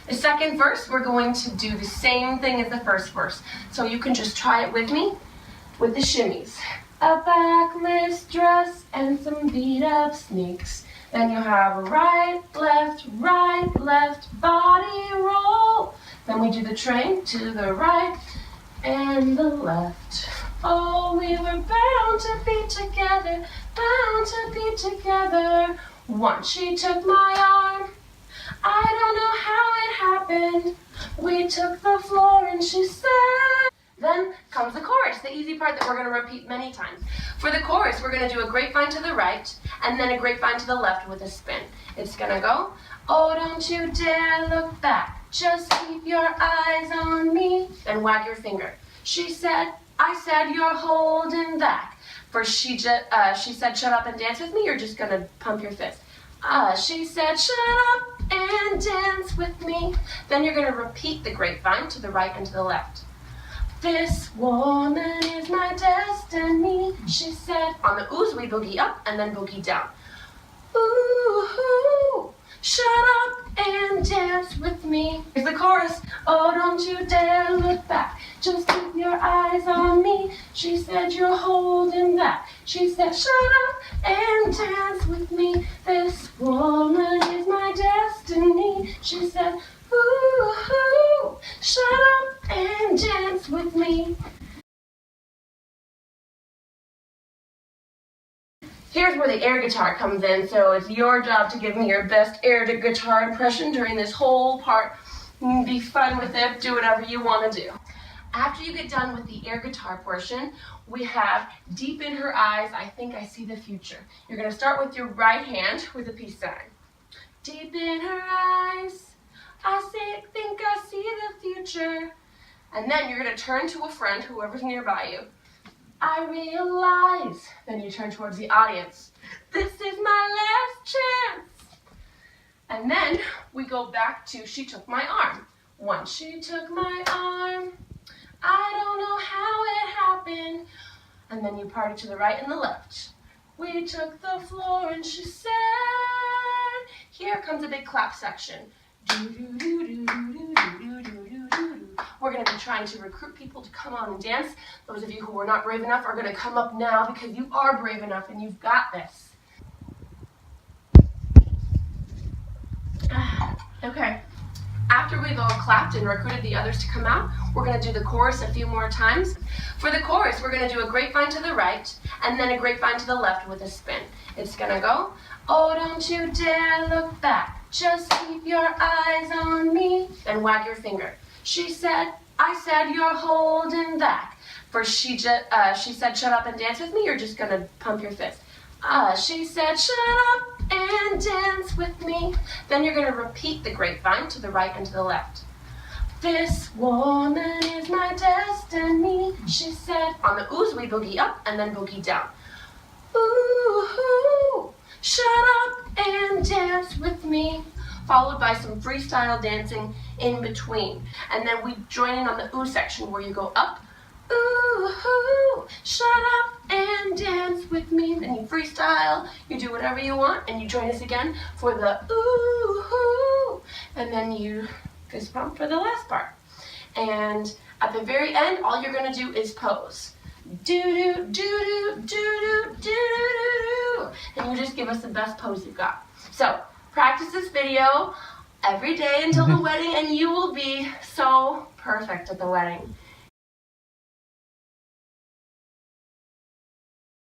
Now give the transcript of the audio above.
The second verse, we're going to do the same thing as the first verse. So you can just try it with me with the shimmies. A backless dress and some beat-up sneaks. Then you have a right, left, body roll. Then we do the train to the right and the left. Oh, we were bound to be together, bound to be together. Once she took my arm, I don't know how it happened. We took the floor and she said. Then comes the chorus, the easy part that we're going to repeat many times. For the chorus, we're going to do a grapevine to the right and then a grapevine to the left with a spin. It's going to go, oh, don't you dare look back. Just keep your eyes on me. Then wag your finger. She said, I said you're holding back. For she said, shut up and dance with me. You're just going to pump your fist. She said, shut up and dance with me. Then you're going to repeat the grapevine to the right and to the left. This woman is my destiny, she said. On the oohs, we boogie up and then boogie down. Ooh, shut up and dance with me. Here's the chorus. Oh, don't you dare look back. Just keep your eyes on me. She said you're holding back. She said shut up and dance with me. This woman is my destiny. She said, ooh, shut up and dance with me. Here's where the air guitar comes in, so it's your job to give me your best air guitar impression during this whole part. Be fun with it, do whatever you want to do. After you get done with the air guitar portion, we have deep in her eyes, I think I see the future. You're going to start with your right hand with a peace sign. Deep in her eyes, think I see the future. And then you're going to turn to a friend, whoever's nearby you. I realize. Then you turn towards the audience. This is my last chance. And then we go back to she took my arm. Once she took my arm, I don't know how it happened. And then you party to the right and the left. We took the floor and she said. Here comes a big clap section. We're going to be trying to recruit people to come on and dance. Those of you who are not brave enough are going to come up now because you are brave enough and you've got this. Okay. After we've all clapped and recruited the others to come out, we're going to do the chorus a few more times. For the chorus, we're going to do a grapevine to the right and then a grapevine to the left with a spin. It's going to go, oh, don't you dare look back. Just keep your eyes on me. Then wag your finger. She said, I said you're holding back. For she said, shut up and dance with me. You're just going to pump your fist. She said, shut up and dance with me. Then you're going to repeat the grapevine to the right and to the left. This woman is my destiny, she said. On the oohs, we boogie up and then boogie down. Ooh, shut up and dance with me. Followed by some freestyle dancing in between. And then we join in on the ooh section where you go up. Ooh, shut up and dance with me. Then you freestyle, you do whatever you want, and you join us again for the ooh, and then you fist pump for the last part. And at the very end, all you're gonna do is pose. Do-do, do-do, do-do, do-do-do-do. And you just give us the best pose you've got. So, practice this video every day until the wedding, and you will be so perfect at the wedding.